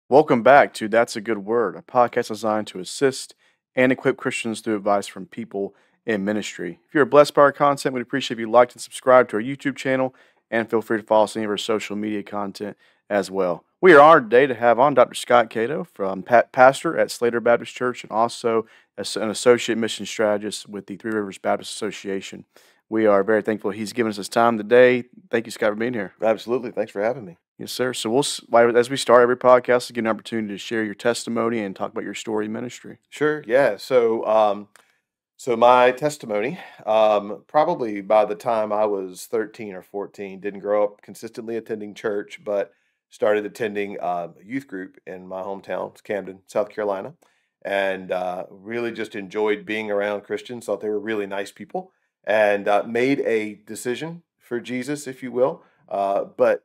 Welcome back to That's a Good Word, a podcast designed to assist and equip Christians through advice from people in ministry. If you're blessed by our content, we'd appreciate if you liked and subscribed to our YouTube channel, and feel free to follow us on any of our social media content as well. We are honored today to have on Dr. Scott Catoe, from pastor at Slater Baptist Church and also as an Associate Missions Strategist with the Three Rivers Baptist Association. We are very thankful he's given us his time today. Thank you, Scott, for being here. Absolutely. Thanks for having me. Yes, sir. So as we start every podcast, we'll get an opportunity to share your testimony and talk about your story in ministry. Sure. Yeah. So my testimony, probably by the time I was 13 or 14, didn't grow up consistently attending church, but started attending a youth group in my hometown, Camden, South Carolina, and really just enjoyed being around Christians. Thought they were really nice people, and made a decision for Jesus, if you will. But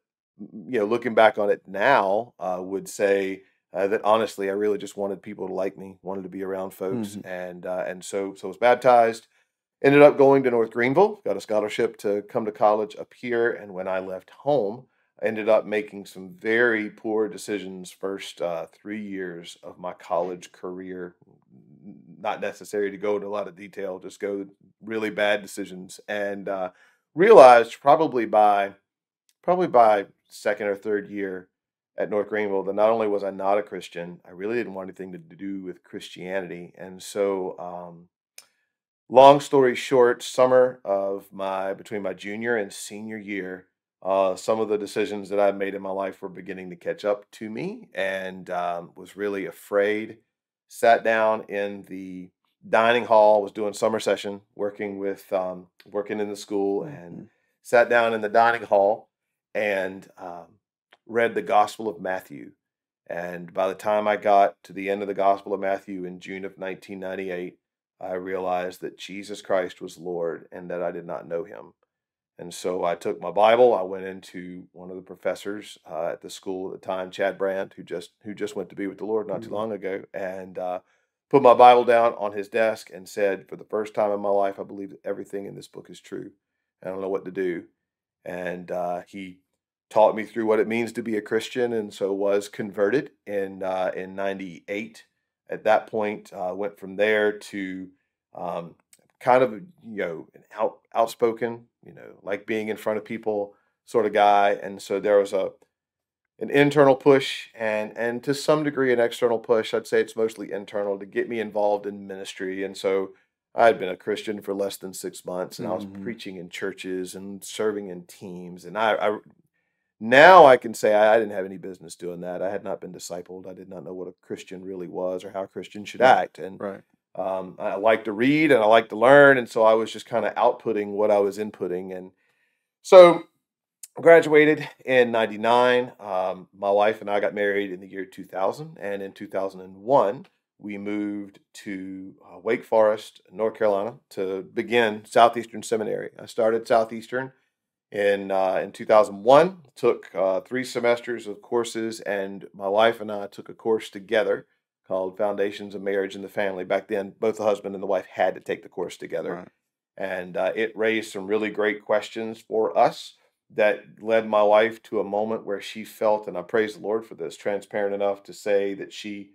looking back on it now, would say that honestly, I really just wanted people to like me, wanted to be around folks, and so was baptized. Ended up going to North Greenville, got a scholarship to come to college up here, and when I left home, I ended up making some very poor decisions first 3 years of my college career. Not necessary to go into a lot of detail, just go really bad decisions, and realized probably by second or third year at North Greenville that not only was I not a Christian, I really didn't want anything to do with Christianity. And so, long story short, summer of between my junior and senior year, some of the decisions that I made in my life were beginning to catch up to me, and was really afraid. Sat down in the dining hall, was doing summer session, working in the school, and sat down in the dining hall and read the Gospel of Matthew. And by the time I got to the end of the Gospel of Matthew in June of 1998, I realized that Jesus Christ was Lord and that I did not know him. And so I took my Bible. I went into one of the professors at the school at the time, Chad Brandt, who just went to be with the Lord not too long ago, and put my Bible down on his desk and said, for the first time in my life, I believe that everything in this book is true. I don't know what to do. And he taught me through what it means to be a Christian, and so was converted in 98. At that point, went from there to kind of an outspoken, like being in front of people sort of guy. And so there was an internal push and to some degree an external push. I'd say it's mostly internal to get me involved in ministry. And so I had been a Christian for less than 6 months, and I was preaching in churches and serving in teams. And now I can say I didn't have any business doing that. I had not been discipled. I did not know what a Christian really was or how a Christian should act. And I like to read and I like to learn. And so I was just kind of outputting what I was inputting. And so I graduated in 99. My wife and I got married in the year 2000. And in 2001, we moved to Wake Forest, North Carolina, to begin Southeastern Seminary. I started Southeastern in 2001, took 3 semesters of courses, and my wife and I took a course together called Foundations of Marriage and the Family. Back then, both the husband and the wife had to take the course together. Right. And it raised some really great questions for us that led my wife to a moment where she felt, and I praise the Lord for this, transparent enough to say that she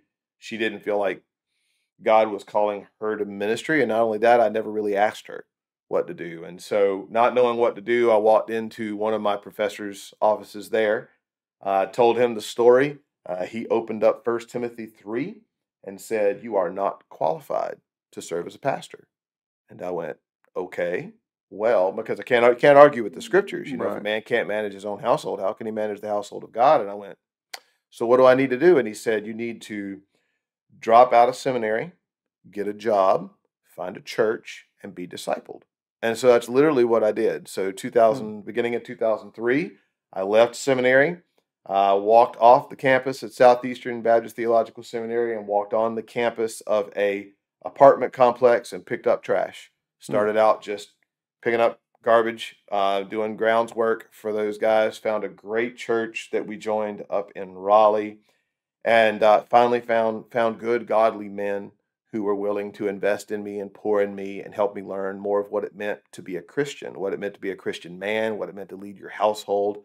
didn't feel like God was calling her to ministry. And not only that, I never really asked her what to do. And so, not knowing what to do, I walked into one of my professor's offices there, told him the story. He opened up 1 Timothy 3 and said, "You are not qualified to serve as a pastor." And I went, "Okay, well," because I can't argue with the scriptures. If a man can't manage his own household, how can he manage the household of God? And I went, "So what do I need to do?" And he said, "You need to drop out of seminary, get a job, find a church, and be discipled." And so that's literally what I did. So beginning of 2003, I left seminary. Walked off the campus at Southeastern Baptist Theological Seminary and walked on the campus of a apartment complex and picked up trash. Started out just picking up garbage, doing grounds work for those guys. Found a great church that we joined up in Raleigh, and finally found good, godly men who were willing to invest in me and pour in me and help me learn more of what it meant to be a Christian, what it meant to be a Christian man, what it meant to lead your household.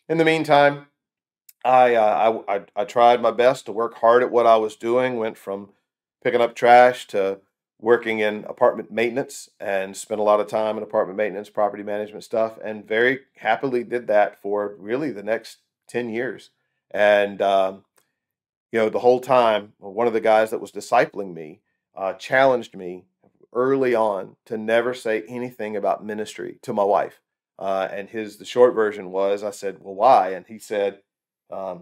In the meantime, I tried my best to work hard at what I was doing. Went from picking up trash to working in apartment maintenance, and spent a lot of time in apartment maintenance, property management stuff, and very happily did that for really the next 10 years. And the whole time, one of the guys that was discipling me challenged me early on to never say anything about ministry to my wife. And the short version was, I said, well, why? And he said,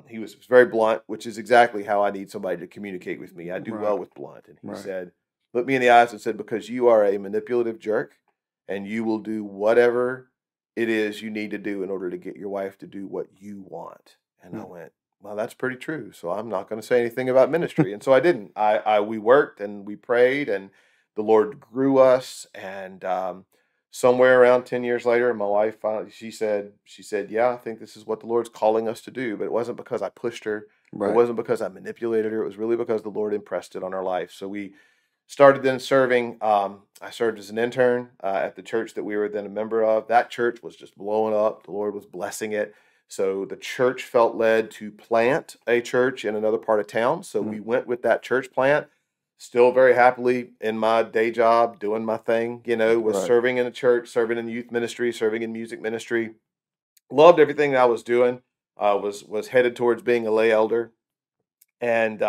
he was very blunt, which is exactly how I need somebody to communicate with me. I do well with blunt. And he said, looked me in the eyes and said, because you are a manipulative jerk and you will do whatever it is you need to do in order to get your wife to do what you want. And I went, well, that's pretty true. So I'm not going to say anything about ministry. And so I didn't. We worked and we prayed, and the Lord grew us. And somewhere around 10 years later, my wife finally, she said, yeah, I think this is what the Lord's calling us to do. But it wasn't because I pushed her. Right. It wasn't because I manipulated her. It was really because the Lord impressed it on our life. So we started then serving. I served as an intern at the church that we were then a member of. That church was just blowing up. The Lord was blessing it. So the church felt led to plant a church in another part of town. So we went with that church plant. Still very happily in my day job, doing my thing, was serving in a church, serving in youth ministry, serving in music ministry. Loved everything that I was doing. Was headed towards being a lay elder, and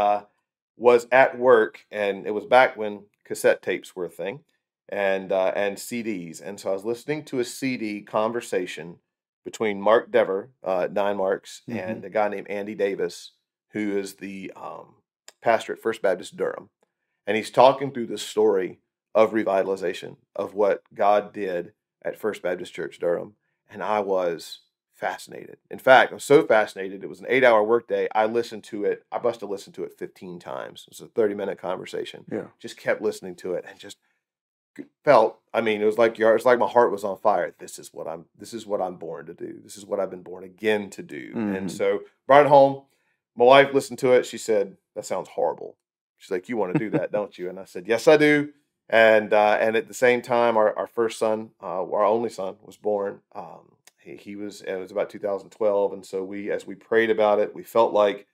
was at work. And it was back when cassette tapes were a thing, and CDs. And so I was listening to a CD conversation between Mark Dever, 9 Marks, and a guy named Andy Davis, who is the pastor at First Baptist Durham. And he's talking through the story of revitalization, of what God did at First Baptist Church Durham. And I was fascinated. In fact, I was so fascinated, it was an 8-hour workday. I listened to it. I must have listened to it 15 times. It was a 30-minute conversation. Yeah. Just kept listening to it and just felt, it was like my heart was on fire. This is what I'm born to do. This is what I've been born again to do. And so brought it home. My wife listened to it. She said, that sounds horrible. She's like, you want to do that, don't you? And I said, yes, I do. And at the same time, our first son, our only son, was born. It was about 2012. And so as we prayed about it, we felt like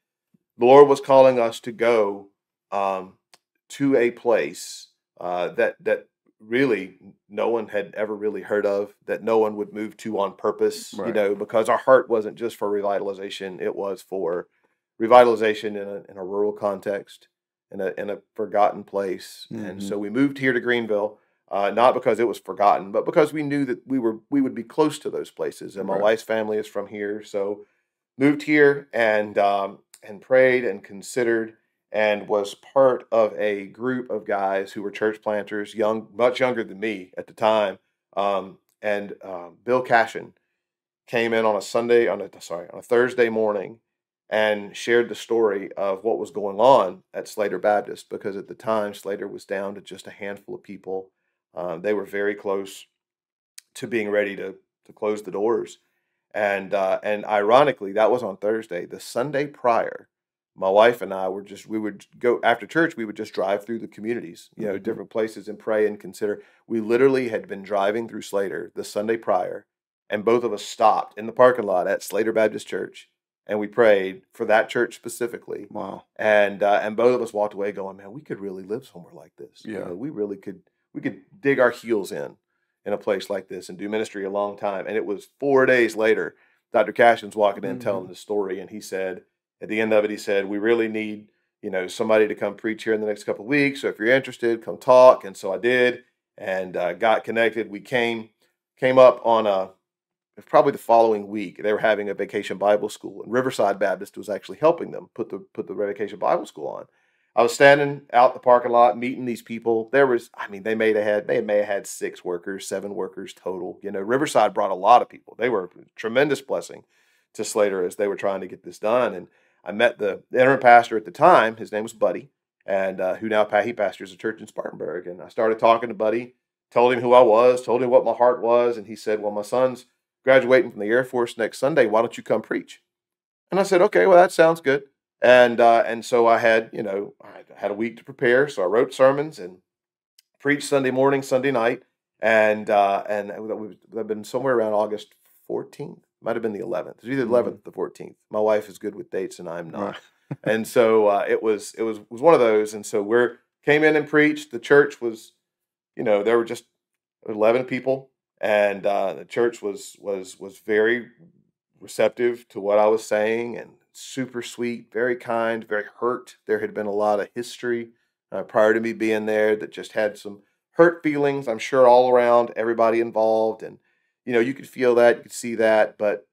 the Lord was calling us to go to a place that really no one had ever really heard of, that no one would move to on purpose, because our heart wasn't just for revitalization. It was for revitalization in a rural context, in a forgotten place. And so we moved here to Greenville, not because it was forgotten, but because we knew that we would be close to those places. And my wife's family is from here. So moved here and prayed and considered, and was part of a group of guys who were church planters, much younger than me at the time. Bill Cashin came in on a Thursday morning and shared the story of what was going on at Slater Baptist, because at the time Slater was down to just a handful of people. They were very close to being ready to close the doors. And ironically, that was on Thursday. The Sunday prior, my wife and I we would go after church. We would just drive through the communities, different places, and pray and consider. We literally had been driving through Slater the Sunday prior, and both of us stopped in the parking lot at Slater Baptist Church, and we prayed for that church specifically. Wow! And both of us walked away going, "Man, we could really live somewhere like this. Yeah, we really could. We could dig our heels in a place like this and do ministry a long time." And it was 4 days later, Dr. Cashin's walking in telling the story, and he said, at the end of it, he said, we really need, somebody to come preach here in the next couple of weeks. So if you're interested, come talk. And so I did, and got connected. We came up on probably the following week. They were having a vacation Bible school, and Riverside Baptist was actually helping them put the vacation Bible school on. I was standing out the parking lot meeting these people. They may have had 6 workers, 7 workers total. Riverside brought a lot of people. They were a tremendous blessing to Slater as they were trying to get this done. And I met the interim pastor at the time. His name was Buddy, and who now he pastors a church in Spartanburg. And I started talking to Buddy, told him who I was, told him what my heart was, and he said, "Well, my son's graduating from the Air Force next Sunday. Why don't you come preach?" And I said, "Okay, well, that sounds good." And so I had, I had a week to prepare. So I wrote sermons and preached Sunday morning, Sunday night, and it would have been somewhere around August 14th. Might have been the 11th. It was either the 11th or the 14th. My wife is good with dates, and I'm not. Right. And so it was one of those. And so we came in and preached. The church was, there were just 11 people, and the church was very receptive to what I was saying, and super sweet, very kind, very hurt. There had been a lot of history prior to me being there that just had some hurt feelings, I'm sure, all around everybody involved. And, you could feel that, you could see that. But,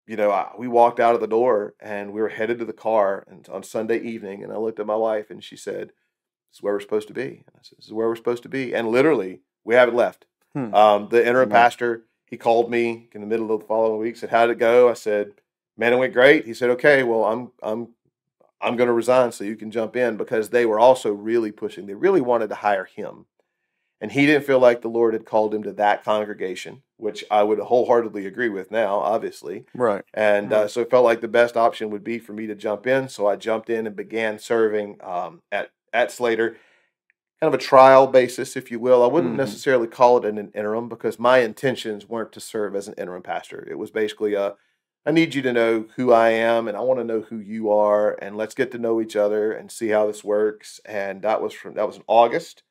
we walked out of the door and we were headed to the car and on Sunday evening. And I looked at my wife and she said, "This is where we're supposed to be." And I said, "This is where we're supposed to be." And literally, we haven't left. The interim pastor, he called me in the middle of the following week, said, "How'd it go?" I said, "Man, it went great." He said, "Okay, well, I'm going to resign so you can jump in," because they were also really pushing. They really wanted to hire him. And he didn't feel like the Lord had called him to that congregation, which I would wholeheartedly agree with now, obviously. Right. And so it felt like the best option would be for me to jump in. So I jumped in and began serving at Slater, kind of a trial basis, if you will. I wouldn't necessarily call it an interim, because my intentions weren't to serve as an interim pastor. It was basically I need you to know who I am, and I want to know who you are, and let's get to know each other and see how this works. And that was in August.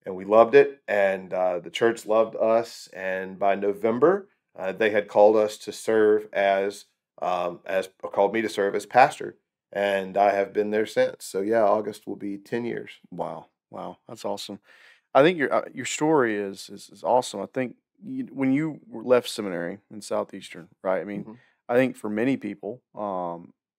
And we loved it, and the church loved us. And by November, they had called us to serve called me to serve as pastor, and I have been there since. So yeah, August will be 10 years. Wow, that's awesome. I think your story is awesome. I think when you left seminary in Southeastern, right? I mean, I think for many people,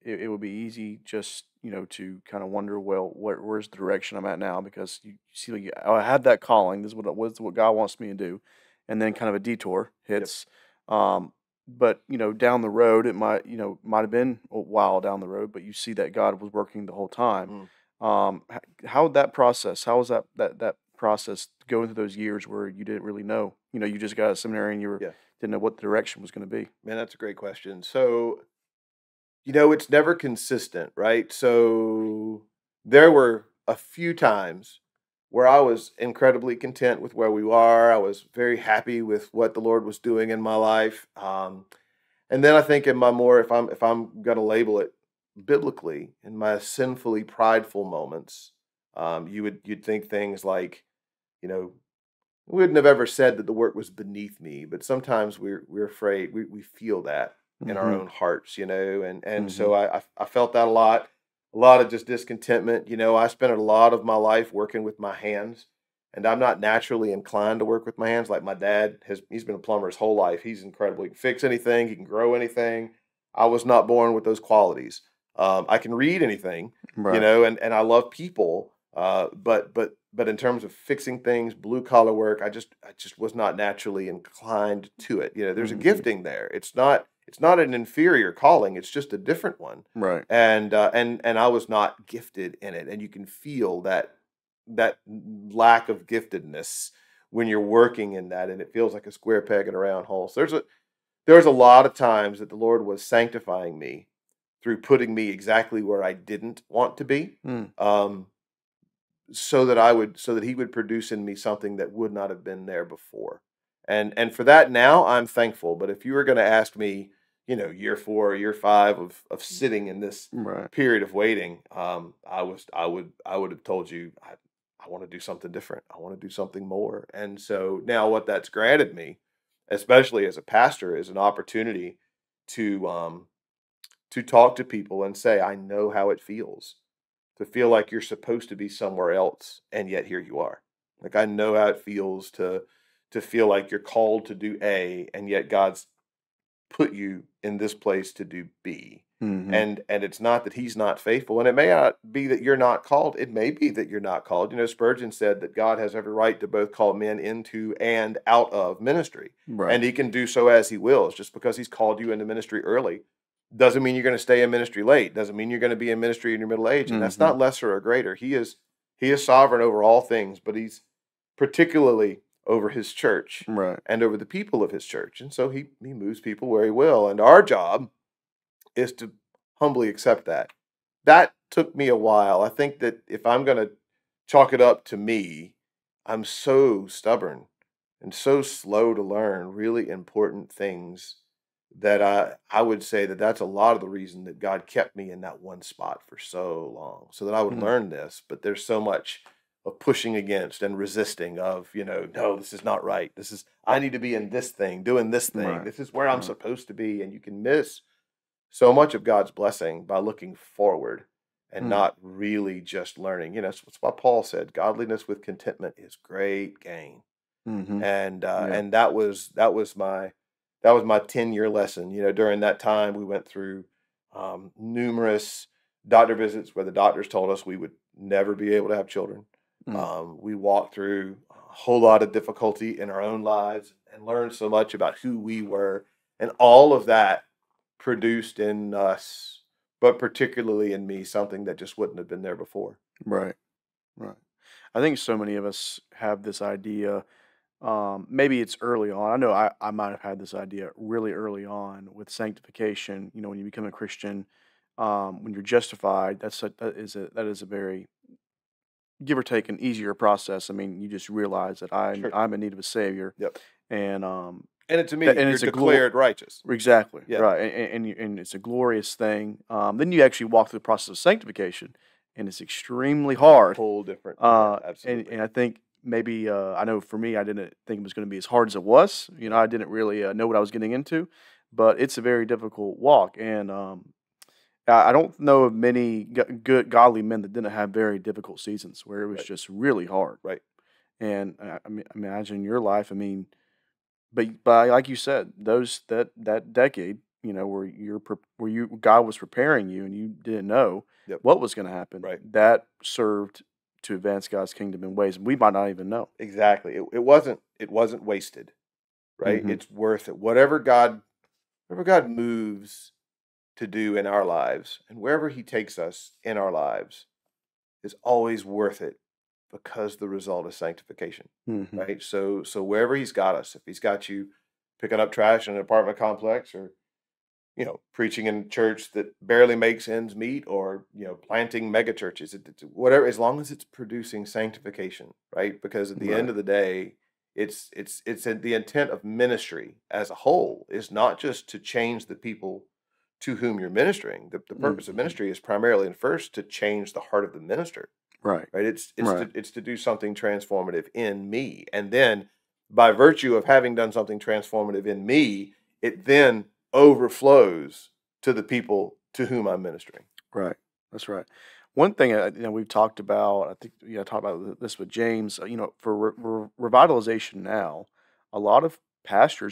it would be easy just to kind of wonder, well, where's the direction I'm at now? Because you see, like, I had that calling. This is what God wants me to do, and then kind of a detour hits. Yep. But down the road, it might have been a while down the road, but you see that God was working the whole time. How would that process? How was that process going through those years where you didn't really know? You just got out of seminary and didn't know what the direction was going to be. Man, that's a great question. So, it's never consistent, right? So there were a few times where I was incredibly content with where we are. I was very happy with what the Lord was doing in my life. And then I think in my more, if I'm going to label it biblically, in my sinfully prideful moments, you'd think things like, we wouldn't have ever said that the work was beneath me, but sometimes we're afraid, we feel that in our own hearts, and so I felt that a lot of just discontentment. I spent a lot of my life working with my hands, and I'm not naturally inclined to work with my hands. Like my dad he's been a plumber his whole life. He's incredible. He can fix anything. He can grow anything. I was not born with those qualities. I can read anything, right. And I love people. But in terms of fixing things, blue collar work, I just was not naturally inclined to it. There's a gifting there. It's not an inferior calling. It's just a different one. Right. And I was not gifted in it. And you can feel that lack of giftedness when you're working in that, and it feels like a square peg in a round hole. So there's a lot of times that the Lord was sanctifying me through putting me exactly where I didn't want to be. So that he would produce in me something that would not have been there before. And for that now I'm thankful. But if you were going to ask me, year 4 or year 5 of sitting in this period of waiting, I would have told you I want to do something different. I want to do something more. And so now what that's granted me, especially as a pastor, is an opportunity to talk to people and say, I know how it feels to feel like you're supposed to be somewhere else, and yet here you are. Like, I know how it feels to feel like you're called to do A, and yet God's put you in this place to do B. Mm-hmm. And it's not that he's not faithful, and it may not be that you're not called. It may be that you're not called. You know, Spurgeon said that God has every right to both call men into and out of ministry, Right. and he can do so as he wills. Just because he's called you into ministry early doesn't mean you're going to stay in ministry late. Doesn't mean you're going to be in ministry in your middle age, and that's not lesser or greater. He is sovereign over all things, but he's particularly over his church, Right. and over the people of his church, and so he moves people where he will. And our job is to humbly accept that. That took me a while. I think that if I'm going to chalk it up to me, I'm so stubborn and so slow to learn really important things that I would say that that's a lot of the reason that God kept me in that one spot for so long, so that I would learn this. But there's so much of pushing against and resisting of, no, this is not right. I need to be in this thing, doing this thing. Right. This is where I'm supposed to be. And you can miss so much of God's blessing by looking forward and not really just learning. That's why Paul said, godliness with contentment is great gain. Mm-hmm. And that was my 10-year lesson. During that time, we went through numerous doctor visits where the doctors told us we would never be able to have children. We walked through a whole lot of difficulty in our own lives and learned so much about who we were, and all of that produced in us, but particularly in me, something that just wouldn't have been there before. Right. I think so many of us have this idea. Maybe it's early on. I know I might have had this idea really early on with sanctification. When you become a Christian, when you're justified, that is a very, give or take, an easier process. I mean, you just realize that I'm in need of a Savior. Yep. And it's immediate. and You're it's declared righteous. Exactly. Yeah. Right. And it's a glorious thing. Then you actually walk through the process of sanctification, and it's extremely hard. Whole different. Absolutely. And I think maybe I know for me, I didn't think it was going to be as hard as it was. I didn't really know what I was getting into, but it's a very difficult walk. And I don't know of many good godly men that didn't have very difficult seasons where it was just really hard. Right. And I imagine your life. I mean. But like you said, that decade, where God was preparing you and you didn't know what was going to happen. Right. That served to advance God's kingdom in ways we might not even know. Exactly. It wasn't wasted. Right. Mm-hmm. It's worth it. Whatever God moves to do in our lives, and wherever He takes us in our lives, is always worth it. Because the result is sanctification, right? So wherever He's got us, if He's got you picking up trash in an apartment complex, or preaching in a church that barely makes ends meet, or planting mega churches, whatever, as long as it's producing sanctification, right? Because at the end of the day, it's the intent of ministry as a whole is not just to change the people to whom you're ministering. The purpose of ministry is primarily and first to change the heart of the minister. Right. It's to do something transformative in me, and then by virtue of having done something transformative in me, it then overflows to the people to whom I'm ministering. Right. That's right. One thing we've talked about, I think I talked about this with James. For revitalization now, a lot of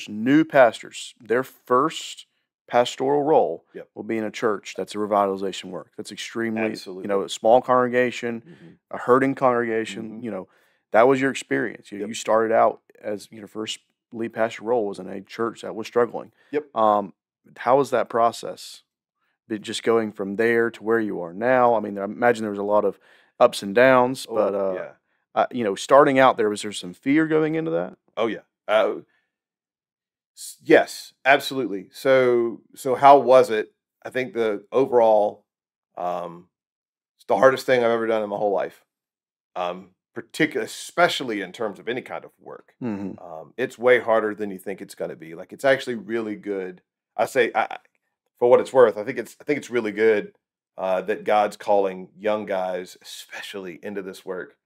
new pastors, their first pastoral role will be in a church that's a revitalization work. That's extremely, Absolutely. A small congregation, a hurting congregation. That was your experience. You started out as your first lead pastor role was in a church that was struggling. Yep. How was that process? Just going from there to where you are now. I mean, I imagine there was a lot of ups and downs, but starting out there, was there some fear going into that? Oh yeah. Yes, absolutely. So how was it? I think the overall, it's the hardest thing I've ever done in my whole life. Especially in terms of any kind of work. It's way harder than you think it's going to be. Like, it's actually really good. For what it's worth, I think it's really good that God's calling young guys, especially, into this work,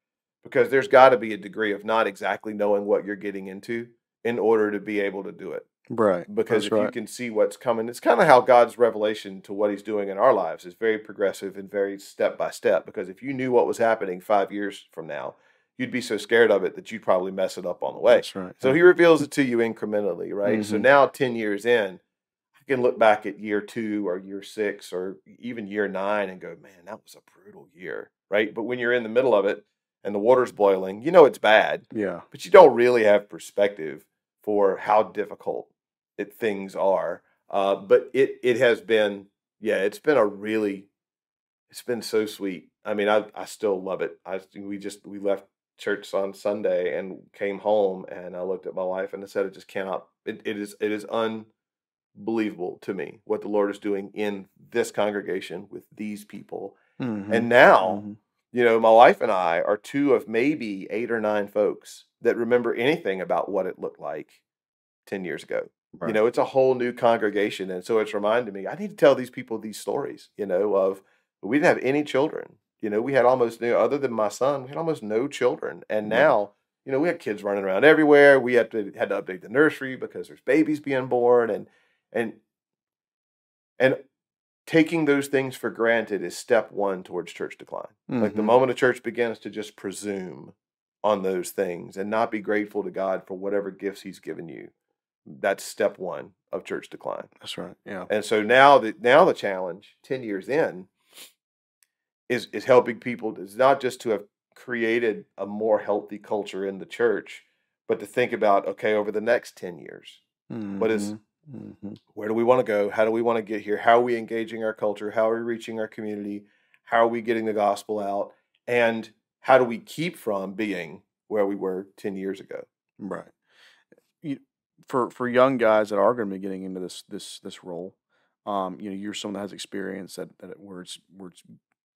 because there's got to be a degree of not exactly knowing what you're getting into in order to be able to do it. Right. Because if you can see what's coming, it's kind of how God's revelation to what He's doing in our lives is very progressive and very step by step. Because if you knew what was happening 5 years from now, you'd be so scared of it that you'd probably mess it up on the way. That's right. So He reveals it to you incrementally, right? So now 10 years in, can look back at year 2 or year 6 or even year 9 and go, man, that was a brutal year, right? But when you're in the middle of it and the water's boiling, you know it's bad, Yeah. but you don't really have perspective for how difficult things are. But it has been, yeah, it's been so sweet. I mean, I still love it. We left church on Sunday and came home, and I looked at my wife and I said, it is unbelievable to me what the Lord is doing in this congregation with these people. Mm-hmm. And now, Mm-hmm. My wife and I are 2 of maybe 8 or 9 folks that remember anything about what it looked like 10 years ago. Right. It's a whole new congregation. And so it's reminded me, I need to tell these people these stories, of we didn't have any children. We had almost, other than my son, we had almost no children. And Right. now, we had kids running around everywhere. We had to update the nursery because there's babies being born, and taking those things for granted is step 1 towards church decline. Like the Mm-hmm. moment a church begins to just presume on those things and not be grateful to God for whatever gifts he's given you, that's step 1 of church decline. That's right. Yeah. And so now the challenge 10 years in is helping people is not just to have created a more healthy culture in the church, but to think about, okay, over the next 10 years, Mm-hmm. where do we want to go? How do we want to get here? How are we engaging our culture? How are we reaching our community? How are we getting the gospel out? And how do we keep from being where we were 10 years ago? Right. For young guys that are going to be getting into this role, you're someone that has experience where it's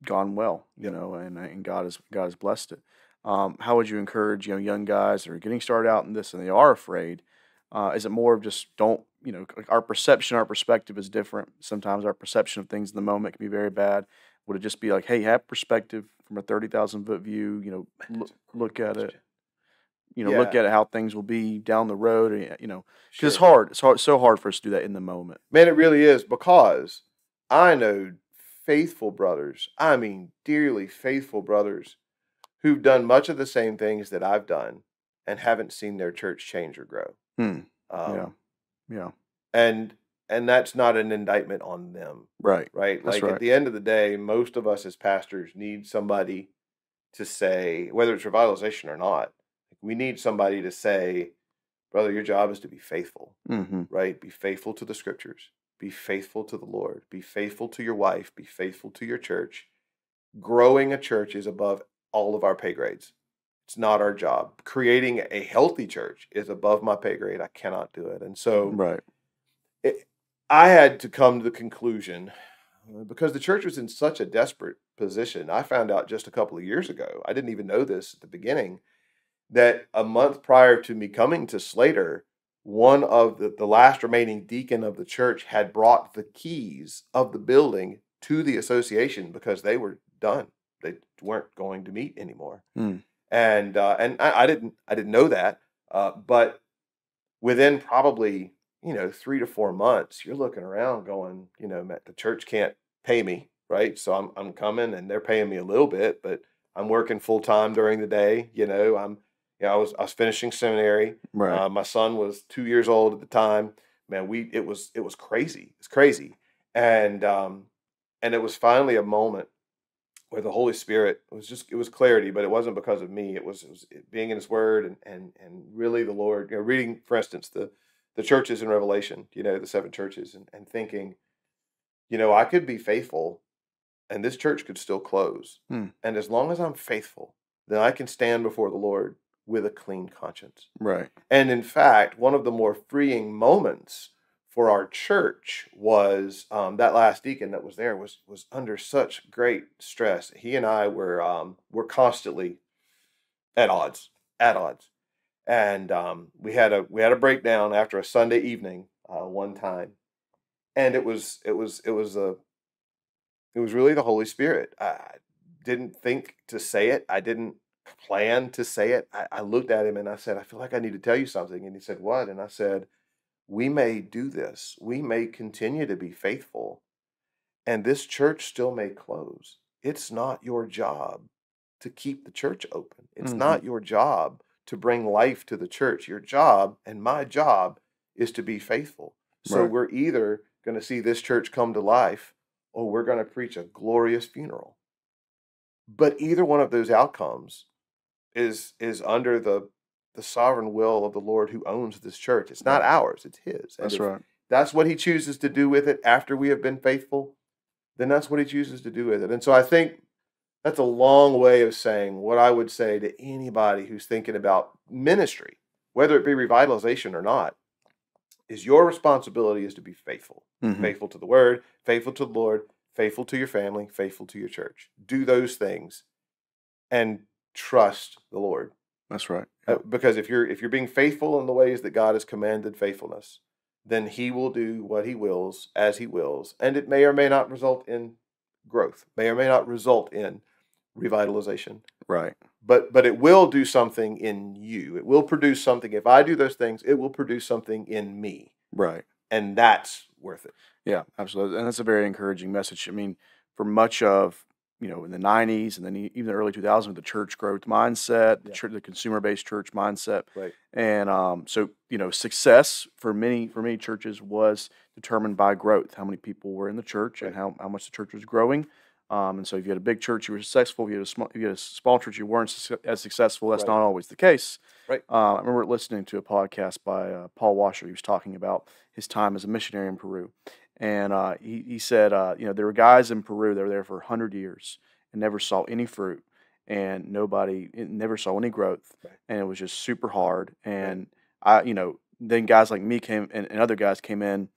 gone well, Yep. and God has blessed it. How would you encourage young guys that are getting started out in this and they are afraid? Is it more of just don't our perspective is different. Sometimes our perception of things in the moment can be very bad. Would it just be like, hey, have perspective from a 30,000-foot view? Look at it. Look at how things will be down the road. Because it's Sure. hard. It's so hard for us to do that in the moment. Man, it really is, because I know faithful brothers, I mean dearly faithful brothers, who've done much of the same things that I've done and haven't seen their church change or grow. Yeah. Yeah. And that's not an indictment on them, Right. right? That's Like right. at the end of the day, most of us as pastors need somebody to say, whether it's revitalization or not, we need somebody to say, brother, your job is to be faithful, Mm-hmm. right? Be faithful to the scriptures, be faithful to the Lord, be faithful to your wife, be faithful to your church. Growing a church is above all of our pay grades. It's not our job. Creating a healthy church is above my pay grade. I cannot do it. And so Right. I had to come to the conclusion, because the church was in such a desperate position. I found out just a couple of years ago, I didn't even know this at the beginning, that a month prior to me coming to Slater, one of the last remaining deacon of the church had brought the keys of the building to the association because they were done. They weren't going to meet anymore. Mm. And I didn't know that. But within probably 3 to 4 months, you're looking around going, the church can't pay me, right? So I'm coming and they're paying me a little bit, but I'm working full time during the day. I was finishing seminary. Right. My son was 2 years old at the time. Man, it was crazy. It's crazy, and it was finally a moment where the Holy Spirit it was clarity, but it wasn't because of me. It was being in His Word and really the Lord. Reading, for instance, the churches in Revelation. The 7 churches, and thinking, I could be faithful, and this church could still close. Mm. And as long as I'm faithful, then I can stand before the Lord with a clean conscience. Right. And in fact, one of the more freeing moments for our church was that last deacon that was there was under such great stress. He and I were constantly at odds, and we had a breakdown after a Sunday evening one time, and it was really the Holy Spirit. I didn't think to say it. I didn't plan to say it. I looked at him and I said, I feel like I need to tell you something. And he said, what? And I said, we may do this. We may continue to be faithful, and this church still may close. It's not your job to keep the church open. It's not your job to bring life to the church. Your job and my job is to be faithful. So Right. we're either going to see this church come to life, or we're going to preach a glorious funeral. But either one of those outcomes is under the sovereign will of the Lord who owns this church. It's not ours, it's his. And That's right. that's what he chooses to do with it after we have been faithful, then that's what he chooses to do with it. And so I think that's a long way of saying what I would say to anybody who's thinking about ministry, whether it be revitalization or not, is your responsibility is to be faithful. Mm-hmm. Faithful to the word, faithful to the Lord, faithful to your family, faithful to your church. Do those things and trust the Lord. That's right. Because if you're being faithful in the ways that God has commanded faithfulness, then he will do what he wills as he wills, and it may or may not result in growth, may or may not result in revitalization. Right. But it will do something in you. It will produce something. If I do those things, it will produce something in me. Right. And that's worth it. Yeah, absolutely. And that's a very encouraging message. I mean, for much of, in the 90s and then even the early 2000s, the church growth mindset, the consumer-based church mindset. Right. And so, success for many churches was determined by growth, how many people were in the church and how much the church was growing. And so if you had a big church, you were successful. If you had a small church, you weren't as successful. That's not always the case. Right. I remember listening to a podcast by Paul Washer. He was talking about his time as a missionary in Peru. And he said, there were guys in Peru that were there for 100 years and never saw any fruit and never saw any growth. Right. And it was just super hard. And then guys like me came and other guys came in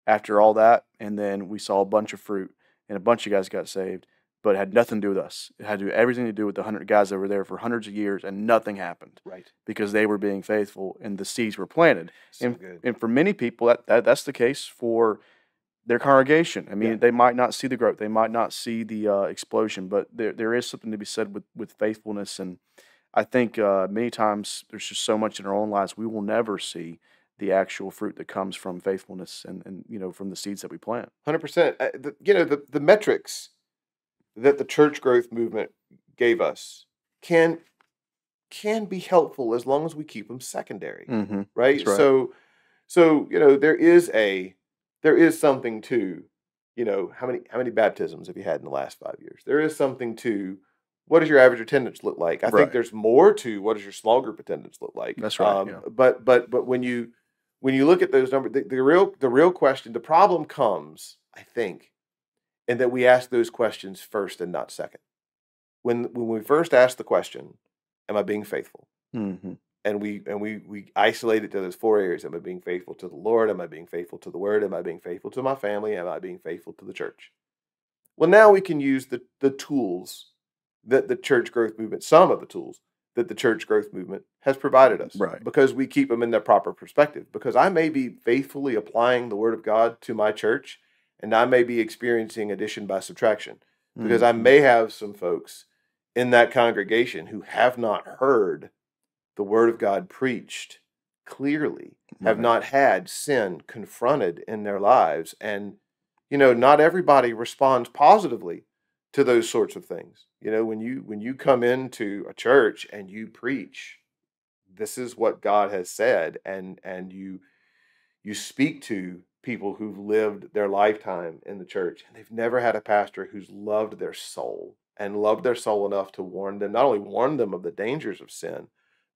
after all that. And then we saw a bunch of fruit. And a bunch of guys got saved, but it had nothing to do with us. It had to do everything to do with the 100 guys that were there for hundreds of years, and nothing happened. Right. Because they were being faithful, and the seeds were planted. So and for many people, that's the case for their congregation. I mean, they might not see the growth, they might not see the explosion, but there is something to be said with faithfulness. And I think many times there's just so much in our own lives we will never see the actual fruit that comes from faithfulness and from the seeds that we plant. 100%. The metrics that the church growth movement gave us can be helpful as long as we keep them secondary, mm-hmm. right? That's right? So there is something to, how many baptisms have you had in the last 5 years? There is something to, what does your average attendance look like? I think there's more to what does your small group attendance look like. That's right. But when you look at those numbers, the real question, the problem comes, I think, in that we ask those questions first and not second. When we first ask the question, am I being faithful? Mm-hmm. And we isolate it to those four areas. Am I being faithful to the Lord? Am I being faithful to the Word? Am I being faithful to my family? Am I being faithful to the church? Well, now we can use the tools that the church growth movement, some of the tools that the church growth movement has provided us, because we keep them in their proper perspective. Because I may be faithfully applying the Word of God to my church, and I may be experiencing addition by subtraction, because I may have some folks in that congregation who have not heard the Word of God preached clearly, have not had sin confronted in their lives, and not everybody responds positively to those sorts of things. When you come into a church and you preach, this is what God has said, and you speak to people who've lived their lifetime in the church, and they've never had a pastor who's loved their soul enough to warn them, not only warn them of the dangers of sin,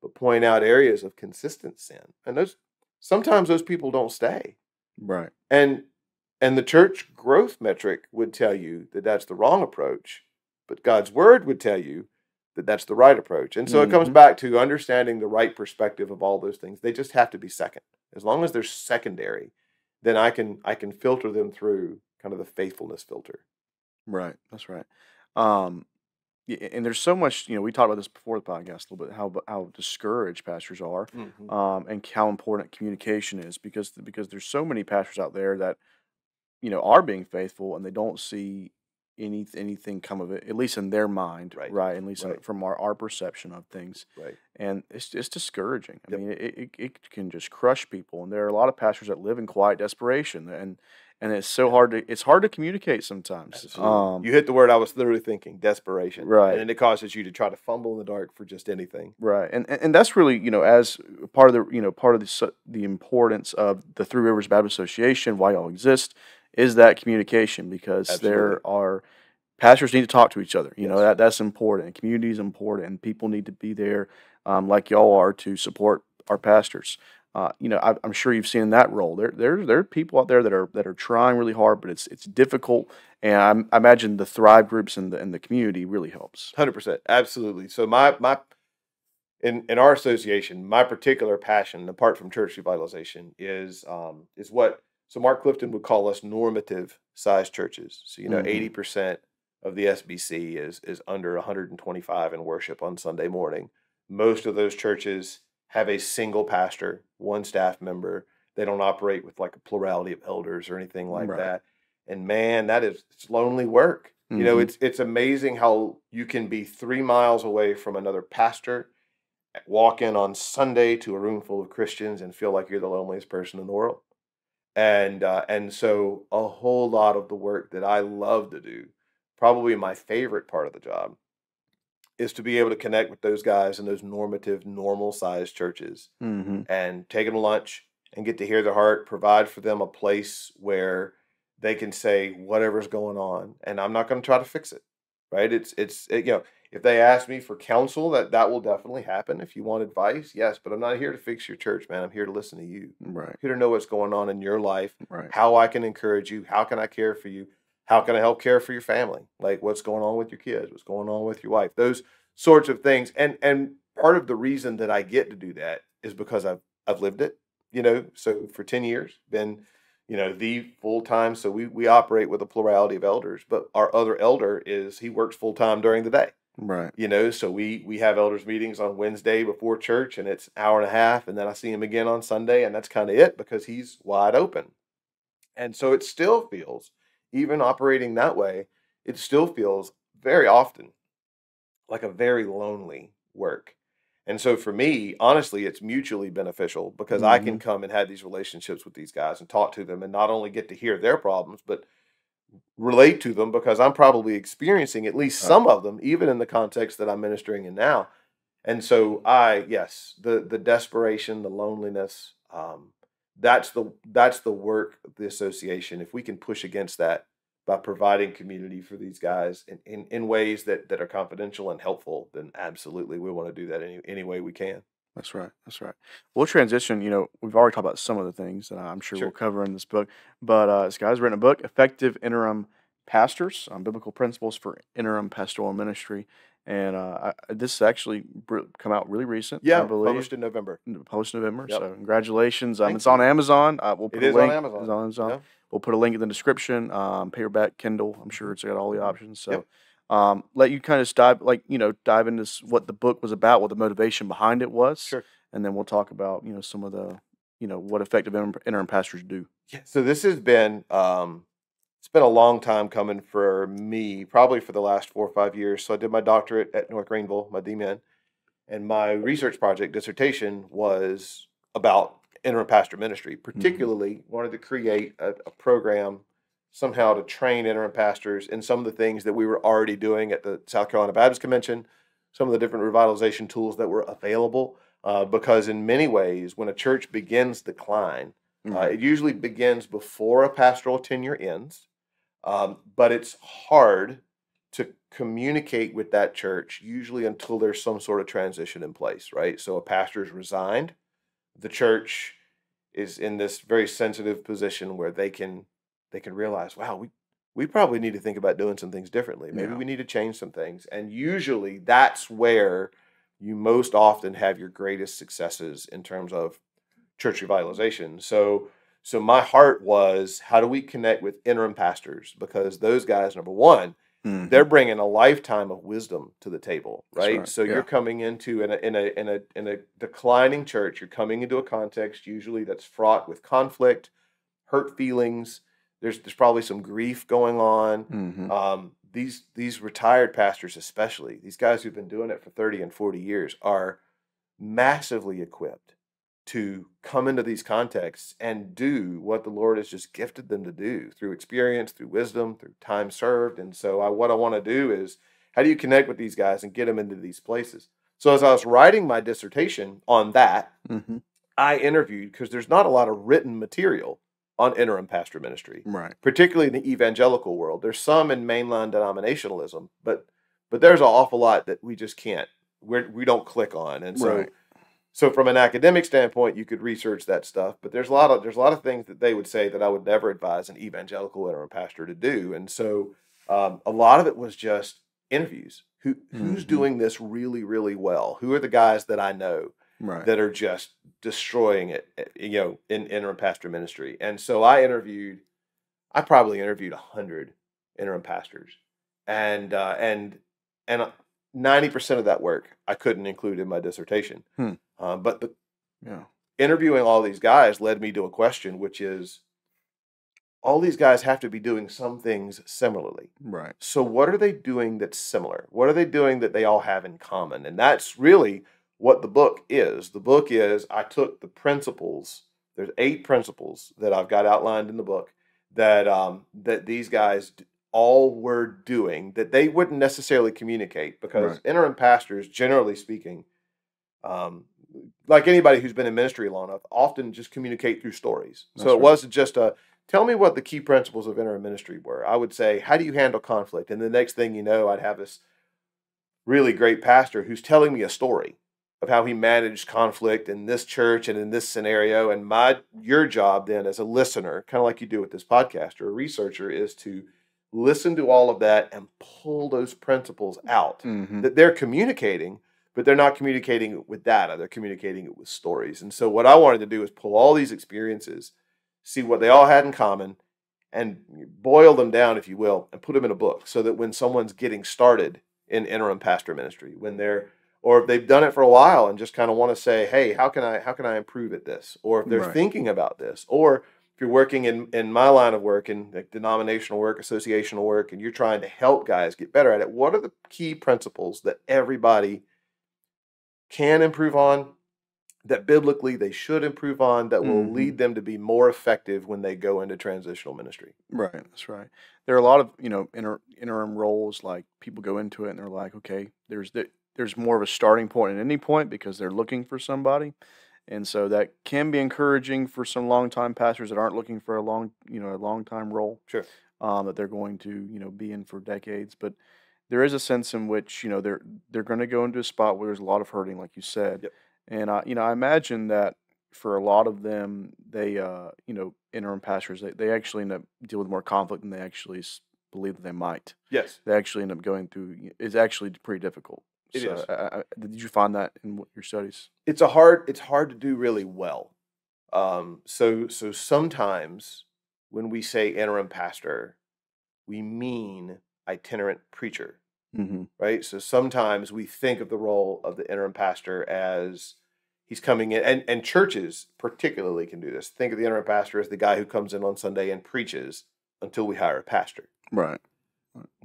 but point out areas of consistent sin. And sometimes those people don't stay. Right. And the church growth metric would tell you that that's the wrong approach, but God's Word would tell you that that's the right approach. And so it comes back to understanding the right perspective of all those things. They just have to be second. As long as they're secondary, then I can filter them through kind of the faithfulness filter. Right. That's right. And there's so much, we talked about this before the podcast a little bit, how discouraged pastors are, and how important communication is, because there's so many pastors out there that, are being faithful and they don't see anything come of it, at least in their mind, right? At least from our perception of things, right? And it's discouraging. I mean, it can just crush people, and there are a lot of pastors that live in quiet desperation, and and it's hard to communicate sometimes. Absolutely. You hit the word I was literally thinking, desperation. Right. And then it causes you to try to fumble in the dark for just anything. Right, and that's really, as part of the importance of the Three Rivers Baptist Association, why y'all exist, is that communication, because Absolutely. there are pastors need to talk to each other. Yes. That's important, and community is important, and people need to be there, like y'all are, to support our pastors. I'm sure you've seen in that role. There are people out there that are trying really hard, but it's difficult. And I imagine the Thrive groups and the community really helps. 100%. Absolutely. So in our association, my particular passion, apart from church revitalization, is what Mark Clifton would call us normative size churches. So 80% of the SBC is under 125 in worship on Sunday morning. Most of those churches have a single pastor, one staff member. They don't operate with like a plurality of elders or anything like that. And man, it's lonely work. It's amazing how you can be 3 miles away from another pastor, walk in on Sunday to a room full of Christians and feel like you're the loneliest person in the world. And so a whole lot of the work that I love to do, probably my favorite part of the job, is to be able to connect with those guys in those normative, normal-sized churches and take them to lunch and get to hear their heart, provide for them a place where they can say whatever's going on, and I'm not going to try to fix it, right? If they ask me for counsel, that will definitely happen. If you want advice, yes, but I'm not here to fix your church, man. I'm here to listen to you. Right. I'm here to know what's going on in your life, right. How I can encourage you, how can I care for you, how can I help care for your family, like what's going on with your kids, what's going on with your wife, those sorts of things. And part of the reason that I get to do that is because I've lived it, so for 10 years, been, the full-time. So we operate with a plurality of elders, but our other elder he works full-time during the day. Right. So we have elders meetings on Wednesday before church, and it's an hour and a half, and then I see him again on Sunday, and that's kind of it because he's wide open. And so it still feels, even operating that way, it still feels very often like a very lonely work. And so for me, honestly, it's mutually beneficial because I can come and have these relationships with these guys and talk to them and not only get to hear their problems, but relate to them because I'm probably experiencing at least some of them, even in the context that I'm ministering in now. And so the desperation, the loneliness, that's the work of the association. If we can push against that by providing community for these guys in ways that are confidential and helpful, then absolutely we want to do that any way we can. That's right. That's right. We'll transition. We've already talked about some of the things that I'm sure Sure. we'll cover in this book. But this guy's written a book, Effective Interim Pastors, Biblical Principles for Interim Pastoral Ministry. And this actually come out really recent. Yeah, I believe. published in November. Yep. So congratulations. Thank It's on you. Amazon. We'll put It is a link. on Amazon. It's on Amazon. Yeah. We'll put a link in the description. Paperback, Kindle. I'm sure it's got all the options. So. Yep. Let you kind of dive into what the book was about, what the motivation behind it was. Sure. And then we'll talk about, some of the, what effective interim pastors do. Yeah. So this has been, it's been a long time coming for me, probably for the last 4 or 5 years. So I did my doctorate at North Greenville, my DMin, and my research project dissertation was about interim pastoral ministry. Particularly wanted to create a program somehow to train interim pastors in some of the things that we were already doing at the South Carolina Baptist Convention, some of the different revitalization tools that were available. Because in many ways, when a church begins decline, it usually begins before a pastoral tenure ends. But it's hard to communicate with that church, usually until there's some sort of transition in place, right? So a pastor's resigned. The church is in this very sensitive position where they can realize, wow, we probably need to think about doing some things differently. Maybe we need to change some things. And usually that's where you most often have your greatest successes in terms of church revitalization. So my heart was, how do we connect with interim pastors? Because those guys, number one, they're bringing a lifetime of wisdom to the table, right? So you're coming into in a declining church. You're coming into a context usually that's fraught with conflict, hurt feelings. There's probably some grief going on. These retired pastors, especially these guys who've been doing it for 30 and 40 years, are massively equipped to come into these contexts and do what the Lord has just gifted them to do through experience, through wisdom, through time served. And so what I want to do is, how do you connect with these guys and get them into these places? So as I was writing my dissertation on that, I interviewed, because there's not a lot of written material on interim pastor ministry, Right. particularly in the evangelical world. There's some in mainline denominationalism, but there's an awful lot that we just can't, we don't click on. And so, Right. so from an academic standpoint, you could research that stuff, but there's a lot of things that they would say that I would never advise an evangelical interim pastor to do. And so a lot of it was just interviews. Who's doing this really, really well? Who are the guys that I know that are just destroying it, in interim pastor ministry? And so I probably interviewed 100 interim pastors, and 90% of that work I couldn't include in my dissertation. But interviewing all these guys led me to a question, which is, all these guys have to be doing some things similarly. Right. So what are they doing that's similar? What are they doing that they all have in common? And that's really what the book is. The book is, I took the principles. There's 8 principles that I've got outlined in the book that that these guys all were doing that they wouldn't necessarily communicate, because interim pastors, generally speaking, like anybody who's been in ministry long enough, often just communicate through stories. So it wasn't just tell me what the key principles of interim ministry were. I would say, how do you handle conflict? And the next thing you know, I'd have this really great pastor who's telling me a story of how he managed conflict in this church and in this scenario. And your job then as a listener, kind of like you do with this podcast, or a researcher, is to listen to all of that and pull those principles out that they're communicating, but they're not communicating it with data. They're communicating it with stories. And so what I wanted to do is pull all these experiences, see what they all had in common, and boil them down, if you will, and put them in a book, so that when someone's getting started in interim pastor ministry, or if they've done it for a while and just kind of want to say, hey, how can I improve at this? Or if they're thinking about this, or if you're working in my line of work, in like denominational work, associational work, and you're trying to help guys get better at it, what are the key principles that everybody can improve on, that biblically they should improve on, that will lead them to be more effective when they go into transitional ministry? Right, that's right. There are a lot of interim roles, like people go into it and they're like, okay, there's more of a starting point at any point because they're looking for somebody, and so that can be encouraging for some long-time pastors that aren't looking for a long-time role. Sure. That they're going to be in for decades, but there is a sense in which they're going to go into a spot where there's a lot of hurting, like you said. Yep. And I imagine that for a lot of them, they interim pastors, they actually end up dealing with more conflict than they actually believe that they might. Yes. They actually end up going through. It's actually pretty difficult. It is. Did you find that in your studies? It's hard to do really well. So sometimes when we say interim pastor, we mean itinerant preacher. Right? So sometimes we think of the role of the interim pastor as he's coming in, and churches particularly can do this. Think of the interim pastor as the guy who comes in on Sunday and preaches until we hire a pastor. Right.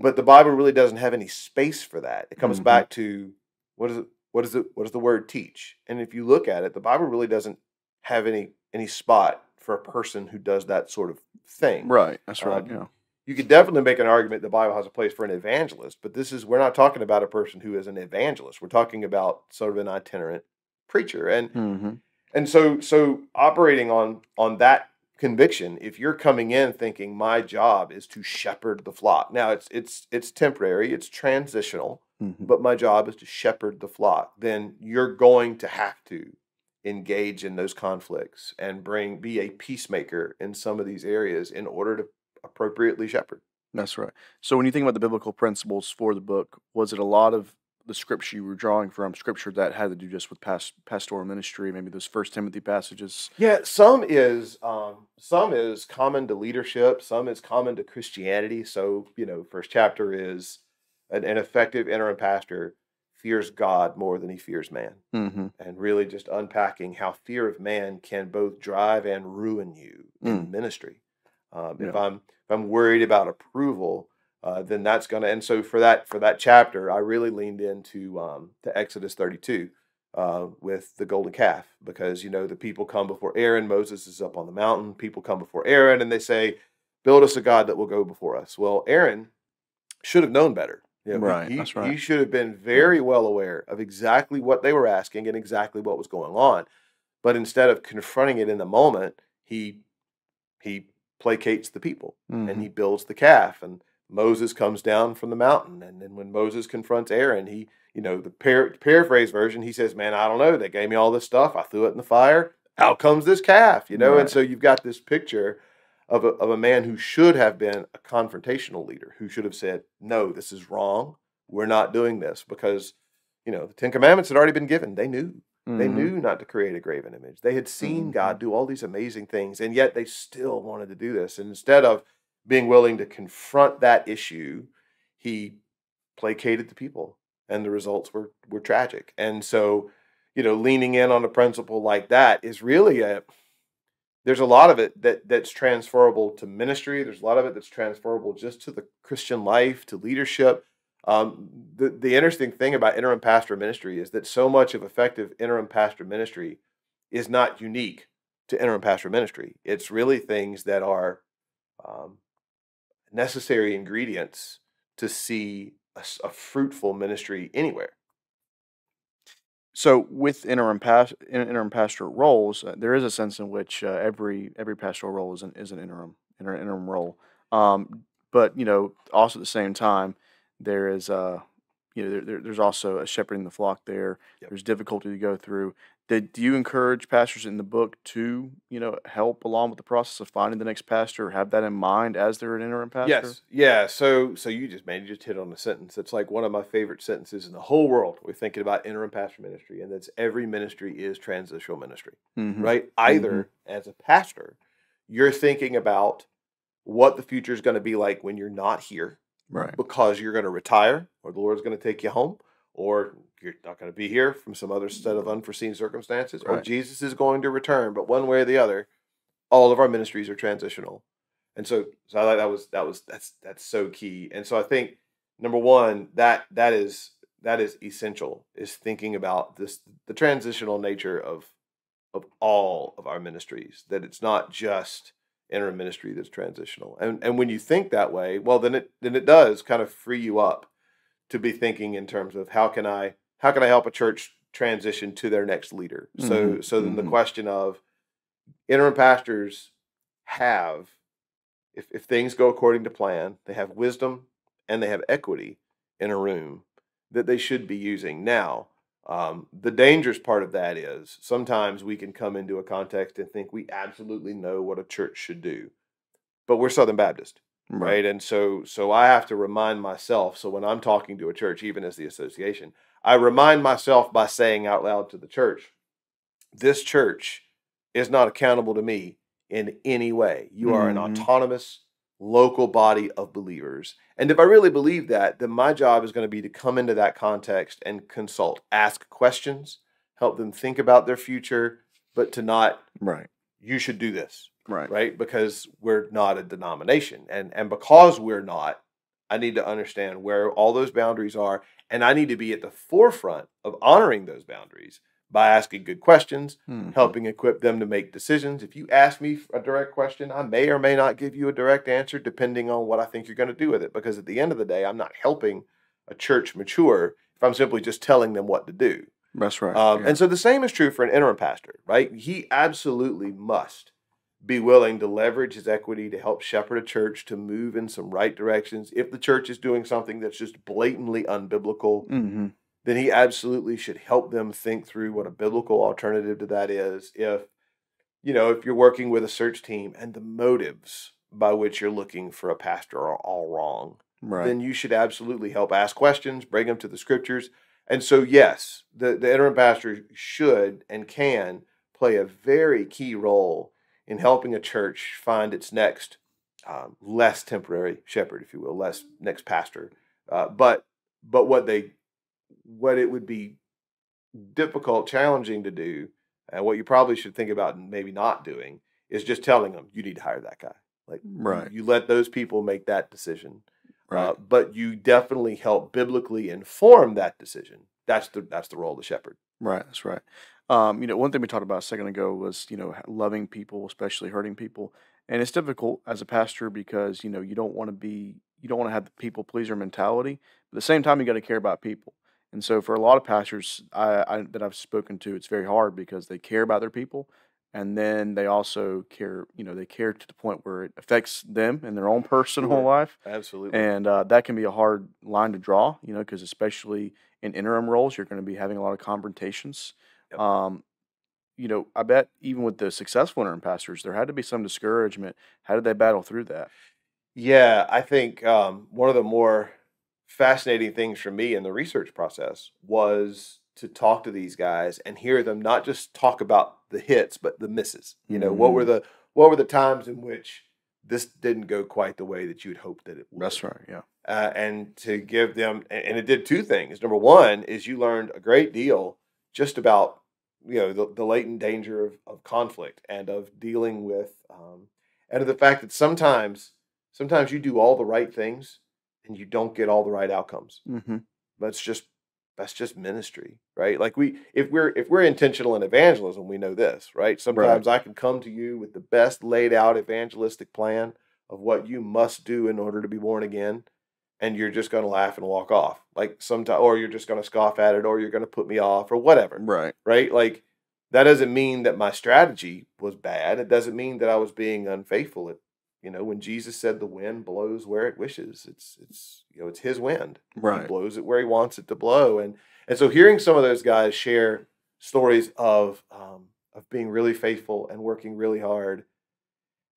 But the Bible really doesn't have any space for that. It comes back to what does the word teach? And if you look at it, the Bible really doesn't have any spot for a person who does that sort of thing. Right. That's right. You could definitely make an argument the Bible has a place for an evangelist, but we're not talking about a person who is an evangelist. We're talking about sort of an itinerant preacher. And so operating on that conviction, if you're coming in thinking my job is to shepherd the flock. Now it's temporary, it's transitional, but my job is to shepherd the flock, then you're going to have to engage in those conflicts and be a peacemaker in some of these areas in order to appropriately shepherd. That's right. So when you think about the biblical principles for the book, was it a lot of the scripture you were drawing from, scripture that had to do just with pastoral ministry, maybe those 1 Timothy passages? Yeah, some is common to leadership, some is common to Christianity. So, first chapter is an effective interim pastor fears God more than he fears man. And really just unpacking how fear of man can both drive and ruin you in ministry. If I'm worried about approval, then that's gonna. And so for that chapter, I really leaned into to Exodus 32, with the golden calf, because, the people come before Aaron. Moses is up on the mountain. People come before Aaron and they say, build us a God that will go before us. Well, Aaron should have known better. Right. That's right. He should have been very well aware of exactly what they were asking and exactly what was going on. But instead of confronting it in the moment, he placates the people and he builds the calf, and Moses comes down from the mountain. And then when Moses confronts Aaron, the paraphrase version, he says, man, I don't know. They gave me all this stuff. I threw it in the fire. Out comes this calf, Right. And so you've got this picture of a man who should have been a confrontational leader, who should have said, no, this is wrong. We're not doing this, because, the 10 Commandments had already been given. They knew. They knew not to create a graven image. They had seen God do all these amazing things, and yet they still wanted to do this. And instead of being willing to confront that issue, he placated the people, and the results were tragic. And so, leaning in on a principle like that is really there's a lot of it that's transferable to ministry. There's a lot of it that's transferable just to the Christian life, to leadership. The interesting thing about interim pastoral ministry is that so much of effective interim pastoral ministry is not unique to interim pastoral ministry. It's really things that are necessary ingredients to see a fruitful ministry anywhere. So with interim pastoral roles, there is a sense in which every pastoral role is an interim role. But also at the same time, there is there's also a shepherding the flock there. Yep. There's difficulty to go through. Do you encourage pastors in the book to help along with the process of finding the next pastor, or have that in mind as they're an interim pastor? Yes, yeah. So you just hit on a sentence. It's like one of my favorite sentences in the whole world. We're thinking about interim pastoral ministry, and that's every ministry is transitional ministry, right? Either as a pastor, you're thinking about what the future is going to be like when you're not here, right? Because you're going to retire, or the Lord's going to take you home, or you're not going to be here from some other set of unforeseen circumstances, or Jesus is going to return. But one way or the other, all of our ministries are transitional. And so I like that's so key. And so I think, number one, that is essential, is thinking about the transitional nature of all of our ministries, that it's not just interim ministry that's transitional. And when you think that way, well, then it does kind of free you up to be thinking in terms of how can I help a church transition to their next leader. So then the question of interim pastors have, if things go according to plan, they have wisdom and they have equity in a room that they should be using. Now, the dangerous part of that is sometimes we can come into a context and think we absolutely know what a church should do, but we're Southern Baptist, right? And so I have to remind myself. So when I'm talking to a church, even as the association, I remind myself by saying out loud to the church, this church is not accountable to me in any way. You are an autonomous local body of believers. And if I really believe that, then my job is going to be to come into that context and consult, ask questions, help them think about their future, but to not, you should do this, right? Because we're not a denomination. And because we're not, I need to understand where all those boundaries are, and I need to be at the forefront of honoring those boundaries by asking good questions, helping equip them to make decisions. If you ask me a direct question, I may or may not give you a direct answer depending on what I think you're going to do with it. Because at the end of the day, I'm not helping a church mature if I'm simply just telling them what to do. That's right. And so the same is true for an interim pastor, right? He absolutely must be willing to leverage his equity to help shepherd a church to move in some right directions. If the church is doing something that's just blatantly unbiblical, then he absolutely should help them think through what a biblical alternative to that is. If you're working with a search team and the motives by which you're looking for a pastor are all wrong, then you should absolutely help ask questions, bring them to the scriptures. And so, yes, the interim pastor should and can play a very key role in helping a church find its next less temporary shepherd, if you will, next pastor. But what it would be difficult, challenging to do, and what you probably should think about maybe not doing, is just telling them you need to hire that guy. Like, you let those people make that decision. But you definitely help biblically inform that decision that's the role of the shepherd. Right, that's right. One thing we talked about a second ago was, loving people, especially hurting people. And it's difficult as a pastor because, you don't want to have the people pleaser mentality. But at the same time, you got to care about people. And so for a lot of pastors that I've spoken to, it's very hard because they care about their people. And then they also care, they care to the point where it affects them in their own personal Sure. life. Absolutely. And that can be a hard line to draw, because especially in interim roles, you're going to be having a lot of confrontations. Yep. I bet even with the successful interim pastors, there had to be some discouragement. How did they battle through that? Yeah, I think one of the more fascinating things for me in the research process was to talk to these guys and hear them not just talk about the hits, but the misses. What were the times in which this didn't go quite the way that you'd hoped that it would? That's right, yeah. And to give them, and it did two things. Number one is you learned a great deal just about the latent danger of conflict and of dealing with, and of the fact that sometimes you do all the right things and you don't get all the right outcomes. Mm-hmm. That's just ministry, right? Like if we're intentional in evangelism, we know this, right? Sometimes I can come to you with the best laid out evangelistic plan of what you must do in order to be born again, and you're just going to laugh and walk off, like sometimes, or you're just going to scoff at it, or you're going to put me off, or whatever, right? Like that doesn't mean that my strategy was bad. It doesn't mean that I was being unfaithful. When Jesus said the wind blows where it wishes, it's his wind. Right. He blows it where he wants it to blow. And so hearing some of those guys share stories of being really faithful and working really hard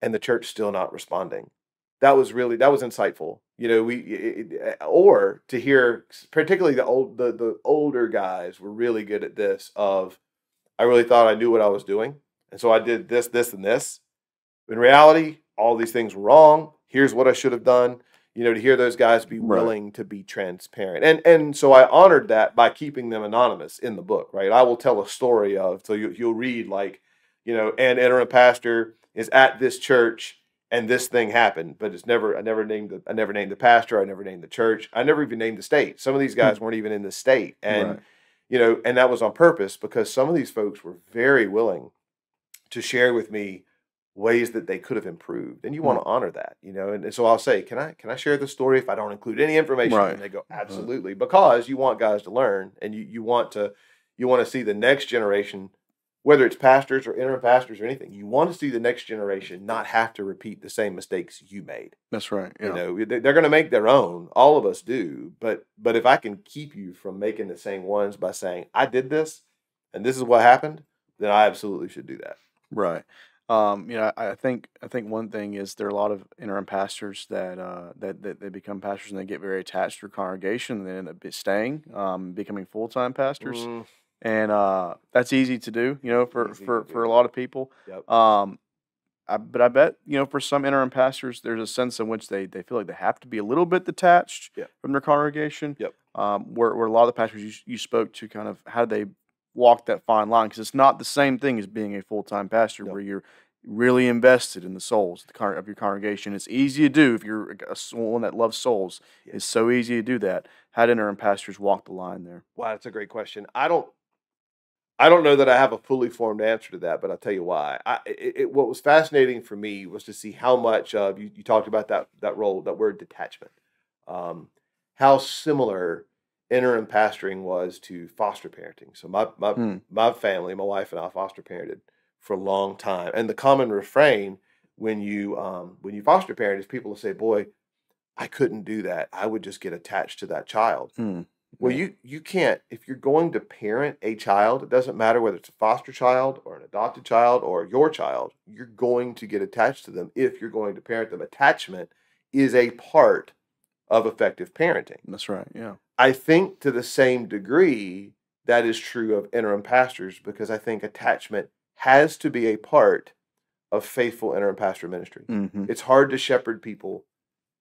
and the church still not responding, that was insightful. Or to hear, particularly the older guys were really good at this of, I really thought I knew what I was doing. And so I did this, and this. In reality, all these things were wrong. Here's what I should have done. To hear those guys be willing to be transparent. And so I honored that by keeping them anonymous in the book, right? I will tell a story of, so you'll read like, an interim pastor is at this church and this thing happened, but I never named the pastor. I never named the church. I never even named the state. Some of these guys weren't even in the state. And, and that was on purpose because some of these folks were very willing to share with me ways that they could have improved, and you want to honor that, and so I'll say, can I share the story if I don't include any information? And they go, absolutely, because you want guys to learn, and you want to see the next generation, whether it's pastors or interim pastors or anything, you want to see the next generation not have to repeat the same mistakes you made. That's right. Yeah. They're going to make their own. All of us do, but if I can keep you from making the same ones by saying I did this and this is what happened, then I absolutely should do that. Right. I think one thing is there are a lot of interim pastors that they become pastors and they get very attached to their congregation and they end up staying, becoming full-time pastors, and that's easy to do, for a lot of people. Yep. But I bet for some interim pastors, there's a sense in which they feel like they have to be a little bit detached from their congregation. Yep. Where a lot of the pastors you spoke to, kind of how they walk that fine line, because it's not the same thing as being a full-time pastor where you're really invested in the souls of your congregation. It's easy to do if you're someone that loves souls. It's so easy to do that. How do interim pastors walk the line there? Wow, that's a great question. I don't know that I have a fully formed answer to that, but I'll tell you why. What was fascinating for me was to see how much of you talked about that role, that word detachment, how similar interim pastoring was to foster parenting. So my family, my wife and I foster parented for a long time. And the common refrain when you foster parent is people will say, boy, I couldn't do that. I would just get attached to that child. Well, you can't, if you're going to parent a child, it doesn't matter whether it's a foster child or an adopted child or your child, you're going to get attached to them if you're going to parent them. Attachment is a part of effective parenting. That's right, yeah. I think to the same degree that is true of interim pastors, because I think attachment has to be a part of faithful interim pastoral ministry. It's hard to shepherd people.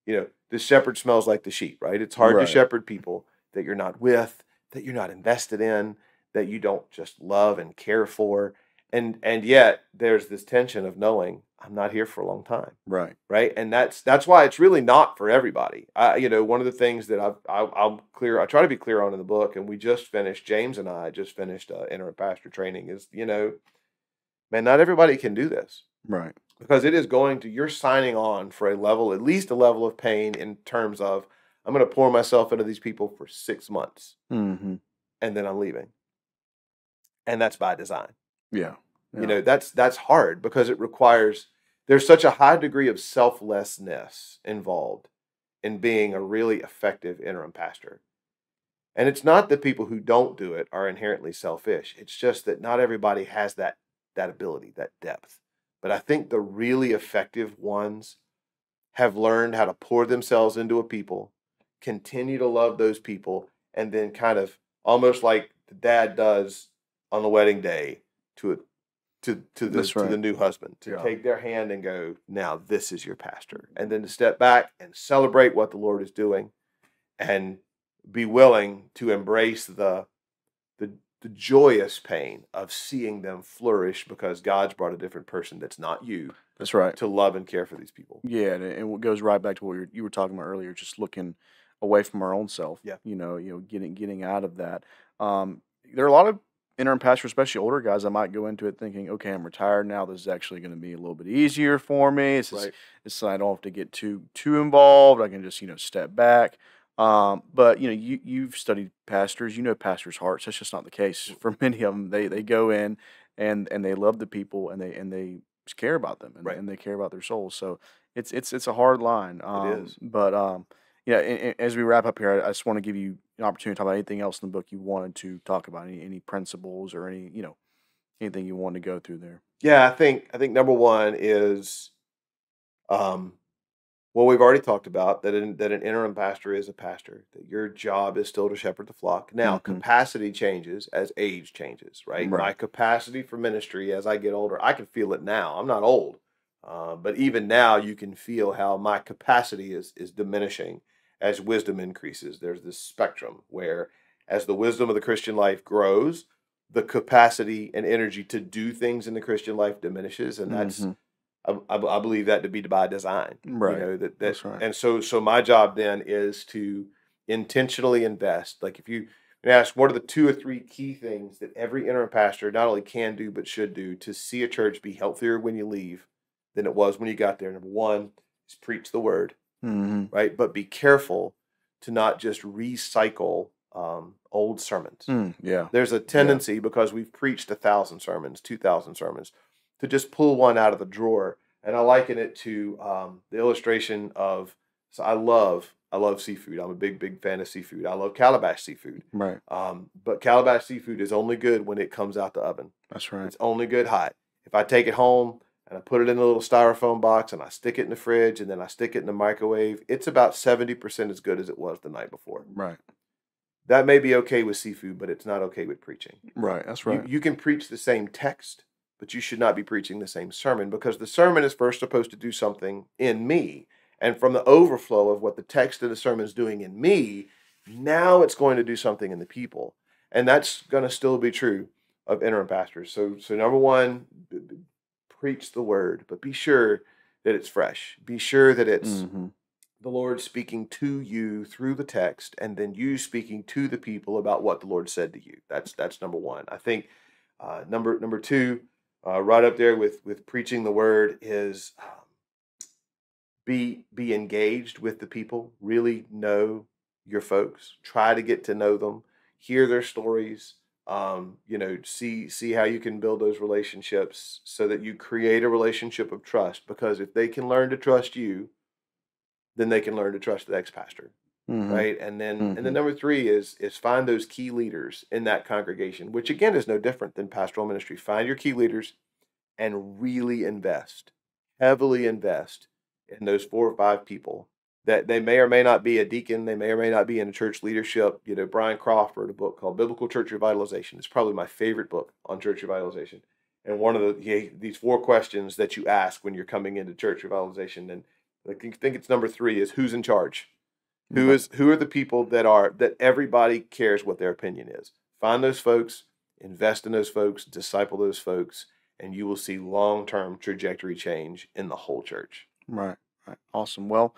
The shepherd smells like the sheep, right? It's hard to shepherd people that you're not with, that you're not invested in, that you don't just love and care for. And yet there's this tension of knowing I'm not here for a long time. Right. Right. And that's why it's really not for everybody. One of the things that I try to be clear on in the book, and James and I just finished interim pastor training, is, man, not everybody can do this. Right. Because you're signing on for at least a level of pain in terms of, I'm going to pour myself into these people for 6 months, Mm-hmm. and then I'm leaving. And that's by design. Yeah. That's hard because there's such a high degree of selflessness involved in being a really effective interim pastor. And it's not that people who don't do it are inherently selfish. It's just that not everybody has that ability, that depth. But I think the really effective ones have learned how to pour themselves into a people, continue to love those people, and then kind of almost like the dad does on the wedding day to the new husband, to take their hand and go, now this is your pastor. And then to step back and celebrate what the Lord is doing and be willing to embrace the joyous pain of seeing them flourish because God's brought a different person that's not you. That's right. To love and care for these people. Yeah, and it goes right back to what you were talking about earlier, just looking away from our own self. Yeah. Getting out of that. There are a lot of interim pastors, especially older guys, that might go into it thinking, okay, I'm retired now. This is actually going to be a little bit easier for me. It's I don't have to get too involved. I can just step back. But you've studied pastors. Pastors' hearts. That's just not the case for many of them. They go in and they love the people and they care about them and they care about their souls. So it's a hard line. It is. But and as we wrap up here, I just want to give you an opportunity to talk about anything else in the book you wanted to talk about, any principles or anything you wanted to go through there. Yeah, I think number one is, well, we've already talked about that an interim pastor is a pastor, that your job is still to shepherd the flock. Now, capacity changes as age changes, right? My capacity for ministry as I get older, I can feel it now. I'm not old, but even now you can feel how my capacity is diminishing as wisdom increases. There's this spectrum where as the wisdom of the Christian life grows, the capacity and energy to do things in the Christian life diminishes, and that's I believe that to be by design, right? That's right. And so my job then is to intentionally invest. Like if you ask, what are the 2 or 3 key things that every interim pastor not only can do but should do to see a church be healthier when you leave than it was when you got there? Number one is preach the word, right? But be careful to not just recycle old sermons. There's a tendency because we've preached 1,000 sermons, 2,000 sermons, to just pull one out of the drawer. And I liken it to the illustration of, so I love seafood. I'm a big fan of seafood. I love calabash seafood. Right. But calabash seafood is only good when it comes out the oven. That's right. It's only good hot. If I take it home and I put it in a little styrofoam box and I stick it in the fridge and then I stick it in the microwave, it's about 70% as good as it was the night before. Right. That may be okay with seafood, but it's not okay with preaching. Right. That's right. You can preach the same text, but you should not be preaching the same sermon, because the sermon is first supposed to do something in me. And from the overflow of what the text of the sermon is doing in me, now it's going to do something in the people. And that's going to still be true of interim pastors. So number one, preach the word, but be sure that it's fresh. Be sure that it's the Lord speaking to you through the text, and then you speaking to the people about what the Lord said to you. That's number one. I think number two, right up there with preaching the word, is be engaged with the people. Really know your folks. Try to get to know them. Hear their stories. See how you can build those relationships so that you create a relationship of trust. Because if they can learn to trust you, then they can learn to trust the ex-pastor. Right. And then number three is find those key leaders in that congregation, which again is no different than pastoral ministry. Find your key leaders and really heavily invest in those 4 or 5 people that they may or may not be a deacon. They may or may not be in a church leadership. Brian Croft wrote a book called Biblical Church Revitalization. It's probably my favorite book on church revitalization. And one of these 4 questions that you ask when you're coming into church revitalization, and I think it's number 3, is who's in charge? Who are the people that everybody cares what their opinion is? Find those folks, invest in those folks, disciple those folks, and you will see long-term trajectory change in the whole church. Right. Right. Awesome. Well,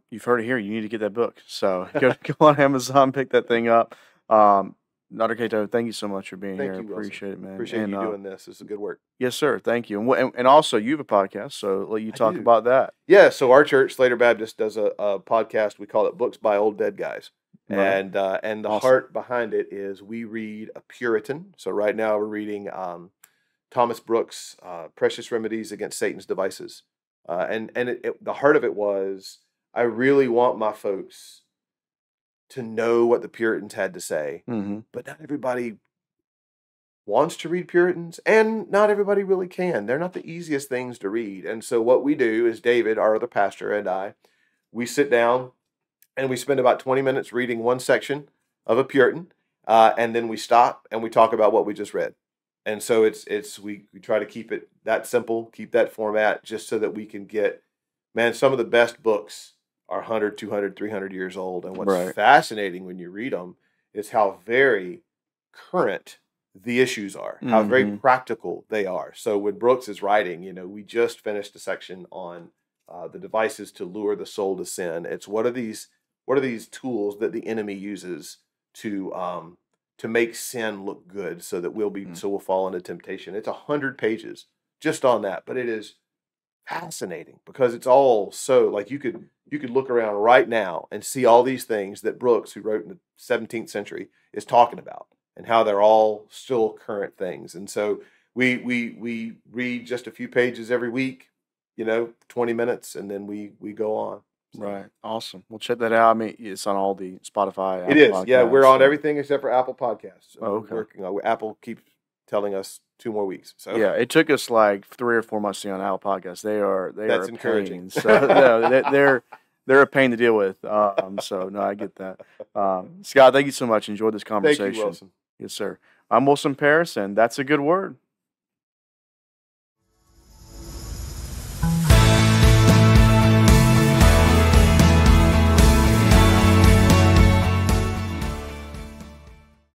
you've heard it here. You need to get that book. So go on Amazon, pick that thing up. Dr. Catoe, thank you so much for being Thank here. you, Wilson. Appreciate it, man. Appreciate And you doing this. This is good work. yes, sir. Thank you. And also, you have a podcast, so let you talk do. about that. Yeah, so our church, Slater Baptist, does a podcast. We call it Books by Old Dead Guys. Right. And the Awesome. heart behind it is we read a Puritan. So right now we're reading Thomas Brooks' Precious Remedies Against Satan's Devices. And the heart of it was, I really want my folks to know what the Puritans had to say, but not everybody wants to read Puritans, and not everybody really can. They're not the easiest things to read. And so what we do is David, our other pastor, and I, we sit down and we spend about 20 minutes reading one section of a Puritan, and then we stop and we talk about what we just read. And so we try to keep it that simple, keep that format, just so that we can get, man, some of the best books are 100, 200, 300 years old. And what's fascinating when you read them is how very current the issues are, how very practical they are. So when Brooks is writing, we just finished a section on the devices to lure the soul to sin. It's what are these tools that the enemy uses to make sin look good, so that we'll fall into temptation. It's 100 pages just on that, but it is fascinating because it's all so, like, you could look around right now and see all these things that Brooks, who wrote in the 17th century, is talking about, and how they're all still current things. And so we read just a few pages every week, 20 minutes, and then we go on. So. Right. Awesome. Well, check that out. I mean, it's on all the Spotify. It is. Yeah, we're on everything except for Apple Podcasts. So okay. We're working on, Apple keeps telling us 2 more weeks. So yeah, it took us like 3 or 4 months to get on Apple Podcasts. That's encouraging. So no, they're a pain to deal with. So no, I get that. Scott, thank you so much. Enjoyed this conversation. Thank you, Wilson. Yes, sir. I'm Wilson Paris, and that's a good word.